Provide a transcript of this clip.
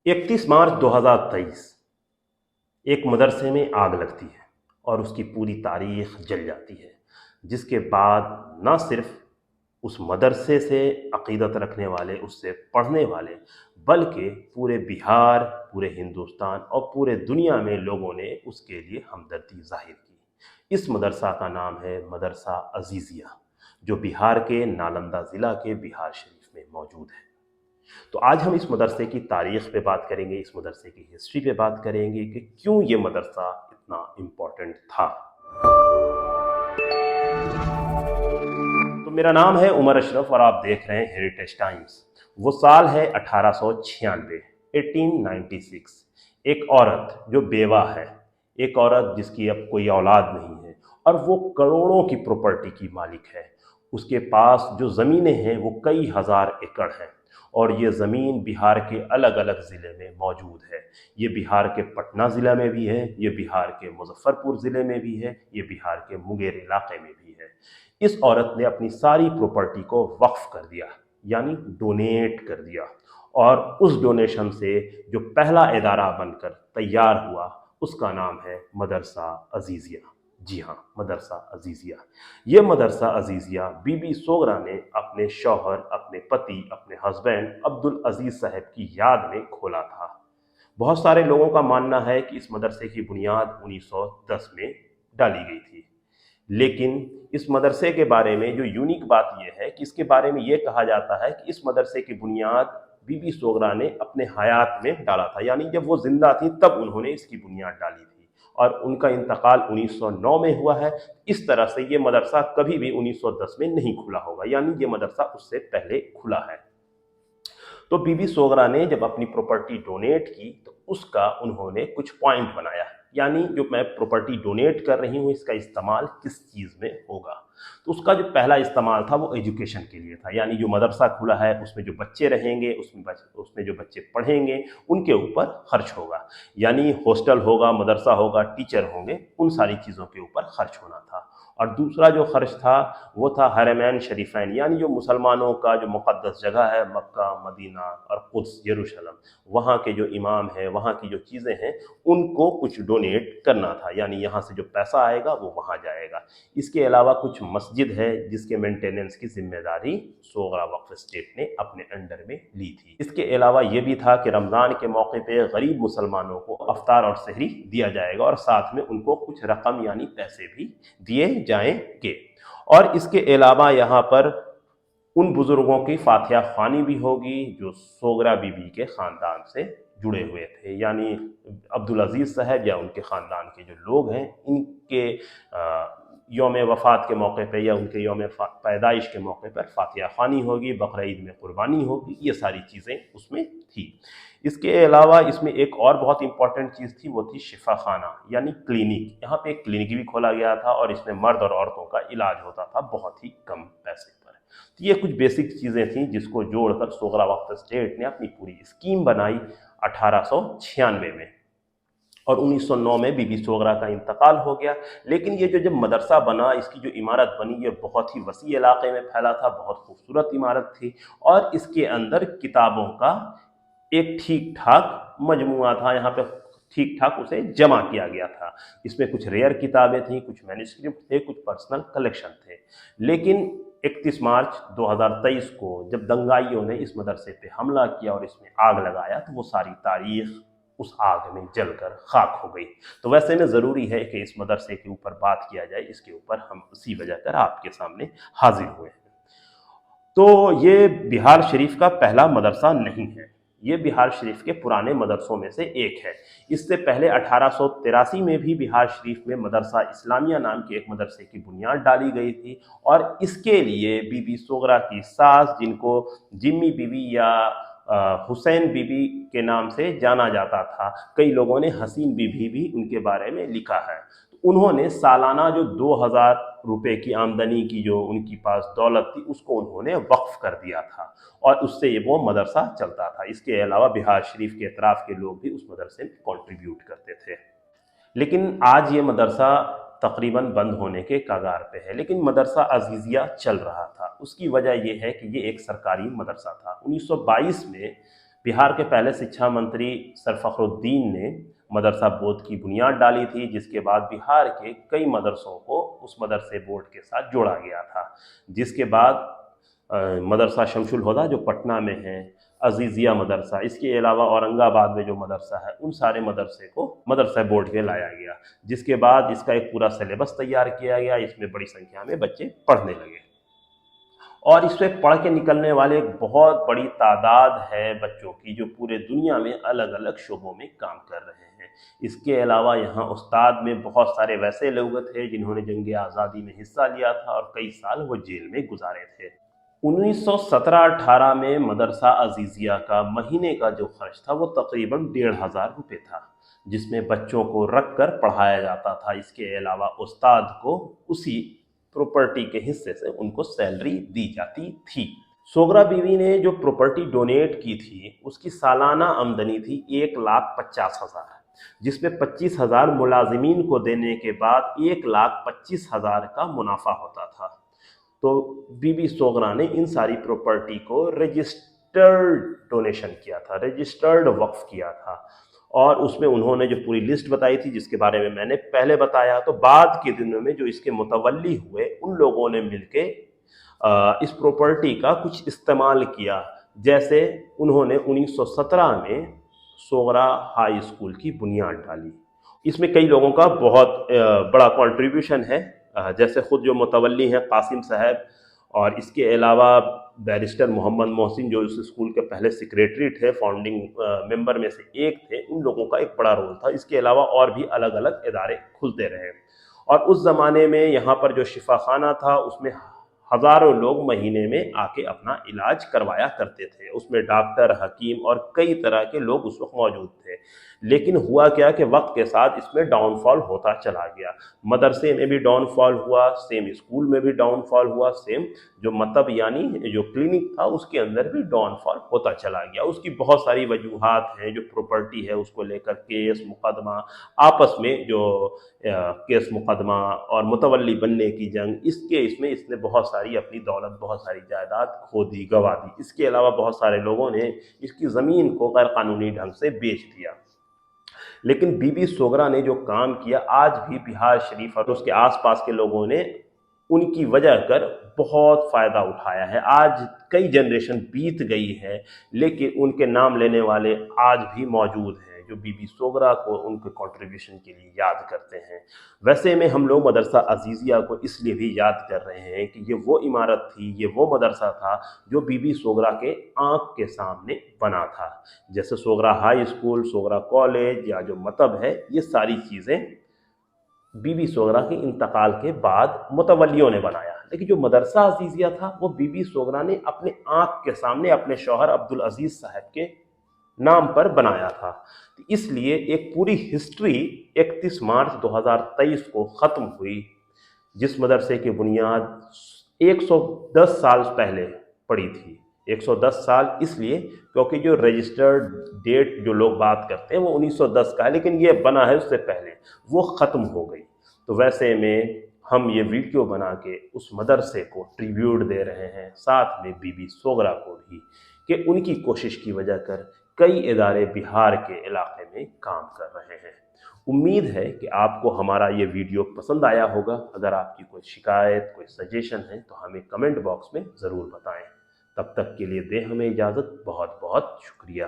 31 मार्च 2023 एक मदरसे में आग लगती है और उसकी पूरी तारीख जल जाती है, जिसके बाद न सिर्फ उस मदरसे से अक़ीदत रखने वाले, उससे पढ़ने वाले, बल्कि पूरे बिहार, पूरे हिंदुस्तान और पूरे दुनिया में लोगों ने उसके लिए हमदर्दी ज़ाहिर की। इस मदरसा का नाम है मदरसा अज़ीज़िया, जो बिहार के नालंदा ज़िला के बिहार शरीफ में मौजूद है। तो आज हम इस मदरसे की तारीख़ पे बात करेंगे, इस मदरसे की हिस्ट्री पे बात करेंगे कि क्यों ये मदरसा इतना इम्पोर्टेंट था। तो मेरा नाम है उमर अशरफ और आप देख रहे हैं हेरिटेज टाइम्स। वो साल है 1896, 1896। एक औरत जो बेवा है, एक औरत जिसकी अब कोई औलाद नहीं है और वो करोड़ों की प्रॉपर्टी की मालिक है। उसके पास जो ज़मीनें हैं वो कई हज़ार एकड़ हैं और ये ज़मीन बिहार के अलग अलग ज़िले में मौजूद है। ये बिहार के पटना ज़िला में भी है, ये बिहार के मुजफ्फरपुर ज़िले में भी है, ये बिहार के मुंगेर इलाके में भी है। इस औरत ने अपनी सारी प्रॉपर्टी को वक्फ कर दिया, यानी डोनेट कर दिया, और उस डोनेशन से जो पहला इदारा बनकर तैयार हुआ उसका नाम है मदरसा अज़ीज़िया। जी हाँ, मदरसा अज़ीज़िया। ये मदरसा अज़ीज़िया बीबी सोगरा ने अपने शौहर, अपने पति, अपने हस्बैंड अब्दुल अजीज़ साहब की याद में खोला था। बहुत सारे लोगों का मानना है कि इस मदरसे की बुनियाद 1910 में डाली गई थी, लेकिन इस मदरसे के बारे में जो यूनिक बात यह है कि इसके बारे में ये कहा जाता है कि इस मदरसे की बुनियाद बीबी सोगरा ने अपने हयात में डाला था, यानी जब वो जिंदा थी तब उन्होंने इसकी बुनियाद डाली थी और उनका इंतकाल 1909 में हुआ है। इस तरह से ये मदरसा कभी भी 1910 में नहीं खुला होगा, यानी ये मदरसा उससे पहले खुला है। तो बीबी सोगरा ने जब अपनी प्रॉपर्टी डोनेट की तो उसका उन्होंने कुछ पॉइंट बनाया, यानी जो मैं प्रॉपर्टी डोनेट कर रही हूँ इसका इस्तेमाल किस चीज़ में होगा। तो उसका जो पहला इस्तेमाल था वो एजुकेशन के लिए था, यानी जो मदरसा खुला है उसमें जो बच्चे रहेंगे, उसमें जो बच्चे पढ़ेंगे उनके ऊपर खर्च होगा, यानी हॉस्टल होगा, मदरसा होगा, टीचर होंगे, उन सारी चीज़ों के ऊपर खर्च होना था। और दूसरा जो खर्च था वो था हरमैन शरीफैन, यानी जो मुसलमानों का जो मुक़द्दस जगह है मक्का, मदीना और कुद्स, यरूशलेम, वहाँ के जो इमाम हैं, वहाँ की जो चीज़ें हैं उनको कुछ डोनेट करना था, यानी यहाँ से जो पैसा आएगा वो वहाँ जाएगा। इसके अलावा कुछ मस्जिद है जिसके मेंटेनेंस की जिम्मेदारी सोगरा वक्फ स्टेट ने अपने अंडर में ली थी। इसके अलावा ये भी था कि रमज़ान के मौके पे गरीब मुसलमानों को अफ्तार और सहरी दिया जाएगा और साथ में उनको कुछ रकम यानी पैसे भी दिए जाएंगे। और इसके अलावा यहाँ पर उन बुजुर्गों की फातिहा ख्वानी भी होगी जो सोगरा बीबी के ख़ानदान से जुड़े हुए थे, यानी अब्दुल अजीज़ साहब या उनके ख़ानदान के जो लोग हैं इनके यौम वफ़ात के मौके पे या उनके यौम पैदाइश के मौके पर फातिहा ख्वानी होगी, बकरा ईद में कुर्बानी होगी, ये सारी चीज़ें उसमें थी। इसके अलावा इसमें एक और बहुत इंपॉर्टेंट चीज़ थी, वो थी शिफा खाना यानी क्लिनिक। यहाँ पे एक क्लिनिक भी खोला गया था और इसमें मर्द और औरतों का इलाज होता था बहुत ही कम पैसे पर। तो ये कुछ बेसिक चीज़ें थीं जिसको जोड़कर सोगरा वक्फ स्टेट ने अपनी पूरी स्कीम बनाई 1896 में, और 1909 में बीबी सोगरा का इंतकाल हो गया। लेकिन ये जो जब मदरसा बना, इसकी जो इमारत बनी, ये बहुत ही वसी इलाके में फैला था, बहुत खूबसूरत इमारत थी और इसके अंदर किताबों का एक ठीक ठाक मजमुआ था, यहाँ पे ठीक ठाक उसे जमा किया गया था। इसमें कुछ रेयर किताबें थीं, कुछ मैन्युस्क्रिप्ट थे, कुछ पर्सनल कलेक्शन थे। लेकिन 31 मार्च 2023 को जब दंगाइयों ने इस मदरसे पे हमला किया और इसमें आग लगाया तो वो सारी तारीख उस आग में जलकर खाक हो गई। तो वैसे में ज़रूरी है कि इस मदरसे के ऊपर बात किया जाए, इसके ऊपर हम उसी वजह कर आपके सामने हाजिर हुए हैं। तो ये बिहार शरीफ का पहला मदरसा नहीं है, ये बिहार शरीफ के पुराने मदरसों में से एक है। इससे पहले 1883 में भी बिहार शरीफ में मदरसा इस्लामिया नाम के एक मदरसे की बुनियाद डाली गई थी और इसके लिए बीबी सोगरा की सास, जिनको जिम्मी बीबी या हुसैन बीबी के नाम से जाना जाता था, कई लोगों ने हसीन बीबी भी उनके बारे में लिखा है, उन्होंने सालाना जो 2000 रुपए की आमदनी की जो उनकी पास दौलत थी उसको उन्होंने वक्फ कर दिया था और उससे ये वो मदरसा चलता था। इसके अलावा बिहार शरीफ के अतराफ़ के लोग भी उस मदरसे में कंट्रीब्यूट करते थे। लेकिन आज ये मदरसा तकरीबन बंद होने के कगार पे है, लेकिन मदरसा अज़ीज़िया चल रहा था। उसकी वजह यह है कि ये एक सरकारी मदरसा था। 1922 में बिहार के पहले शिक्षा मंत्री सर फखरुद्दीन ने मदरसा बोर्ड की बुनियाद डाली थी, जिसके बाद बिहार के कई मदरसों को उस मदरसे बोर्ड के साथ जोड़ा गया था। जिसके बाद मदरसा शमसुल हुदा जो पटना में है, अजीज़िया मदरसा, इसके अलावा औरंगाबाद में जो मदरसा है, उन सारे मदरसे को मदरसा बोर्ड में लाया गया। जिसके बाद इसका एक पूरा सिलेबस तैयार किया गया, इसमें बड़ी संख्या में बच्चे पढ़ने लगे और इसमें पढ़ के निकलने वाले एक बहुत बड़ी तादाद है बच्चों की, जो पूरे दुनिया में अलग अलग शोबों में काम कर रहे हैं। इसके अलावा यहाँ उस्ताद में बहुत सारे वैसे लोग थे जिन्होंने जंग आज़ादी में हिस्सा लिया था और कई साल वो जेल में गुजारे थे। 1917-18 में मदरसा अजीज़िया का महीने का जो खर्च था वो तकरीबन 1500 रुपये था, जिसमें बच्चों को रख कर पढ़ाया जाता था। इसके अलावा उस्ताद को उसी प्रॉपर्टी के हिस्से से उनको सैलरी दी जाती थी। सोगरा बीवी ने जो प्रॉपर्टी डोनेट की थी उसकी सालाना आमदनी थी 1,50,000, जिसमें 25,000 मुलाजिमीन को देने के बाद 1,25,000 का मुनाफा होता था। तो बीबी सोगरा ने इन सारी प्रॉपर्टी को रजिस्टर्ड डोनेशन किया था, रजिस्टर्ड वक्फ किया था और उसमें उन्होंने जो पूरी लिस्ट बताई थी जिसके बारे में मैंने पहले बताया। तो बाद के दिनों में जो इसके मुतवल्ली हुए उन लोगों ने मिलके इस प्रॉपर्टी का कुछ इस्तेमाल किया। जैसे उन्होंने 1917 में सोगरा हाई स्कूल की बुनियाद डाली। इसमें कई लोगों का बहुत बड़ा कंट्रीब्यूशन है, जैसे खुद जो मुतवल्ली हैं कासिम साहब, और इसके अलावा बैरिस्टर मोहम्मद मोहसिन जो उस स्कूल के पहले सेक्रेटरी थे, फाउंडिंग मेंबर में से एक थे, उन लोगों का एक बड़ा रोल था। इसके अलावा और भी अलग अलग इदारे खुलते रहे और उस ज़माने में यहाँ पर जो शिफा खाना था उसमें हज़ारों लोग महीने में आके अपना इलाज करवाया करते थे। उसमें डॉक्टर, हकीम और कई तरह के लोग उस वक्त मौजूद थे। लेकिन हुआ क्या कि वक्त के साथ इसमें डाउनफॉल होता चला गया। मदरसे में भी डाउनफॉल हुआ, सेम स्कूल में भी डाउनफॉल हुआ, सेम जो मतलब यानी जो क्लिनिक था उसके अंदर भी डाउनफॉल होता चला गया। उसकी बहुत सारी वजूहात हैं, जो प्रॉपर्टी है उसको लेकर केस मुकदमा, आपस में जो केस मुकदमा और मुतवल्ली बनने की जंग, इसमें इसने बहुत सारी अपनी दौलत, बहुत सारी जायदाद खो दी, गंवा दी। इसके अलावा बहुत सारे लोगों ने इसकी ज़मीन को गैर कानूनी ढंग से बेच दिया। लेकिन बीबी सोगरा ने जो काम किया, आज भी बिहार शरीफ और उसके आसपास के लोगों ने उनकी वजह कर बहुत फ़ायदा उठाया है। आज कई जनरेशन बीत गई है, लेकिन उनके नाम लेने वाले आज भी मौजूद हैं जो बीबी सोगरा को उनके कंट्रीब्यूशन के लिए याद करते हैं। वैसे में हम लोग मदरसा अजीज़िया को इसलिए भी याद कर रहे हैं कि ये वो इमारत थी, ये वो मदरसा था जो बीबी सोगरा के आँख के सामने बना था। जैसे सोगरा हाई स्कूल, सोगरा कॉलेज या जो मतब है, ये सारी चीज़ें बीबी सोगरा के इंतकाल के बाद मुतवल्लियों ने बनाया। लेकिन जो मदरसा अजीज़िया था वो बीबी सोगरा ने अपने आँख के सामने अपने शौहर अब्दुल अजीज़ साहब के नाम पर बनाया था। तो इसलिए एक पूरी हिस्ट्री 31 मार्च 2023 को ख़त्म हुई, जिस मदरसे की बुनियाद 110 साल पहले पड़ी थी। 110 साल इसलिए क्योंकि जो रजिस्टर्ड डेट जो लोग बात करते हैं वो 1910 का है, लेकिन ये बना है उससे पहले, वो ख़त्म हो गई। तो वैसे में हम ये वीडियो बना के उस मदरसे को ट्रिब्यूट दे रहे हैं, साथ में बीबी सोगरा को भी, कि उनकी कोशिश की वजह कर कई इदारे बिहार के इलाके में काम कर रहे हैं। उम्मीद है कि आपको हमारा ये वीडियो पसंद आया होगा। अगर आपकी कोई शिकायत, कोई सजेशन है तो हमें कमेंट बॉक्स में ज़रूर बताएं। तब तक के लिए दें हमें इजाज़त। बहुत बहुत शुक्रिया।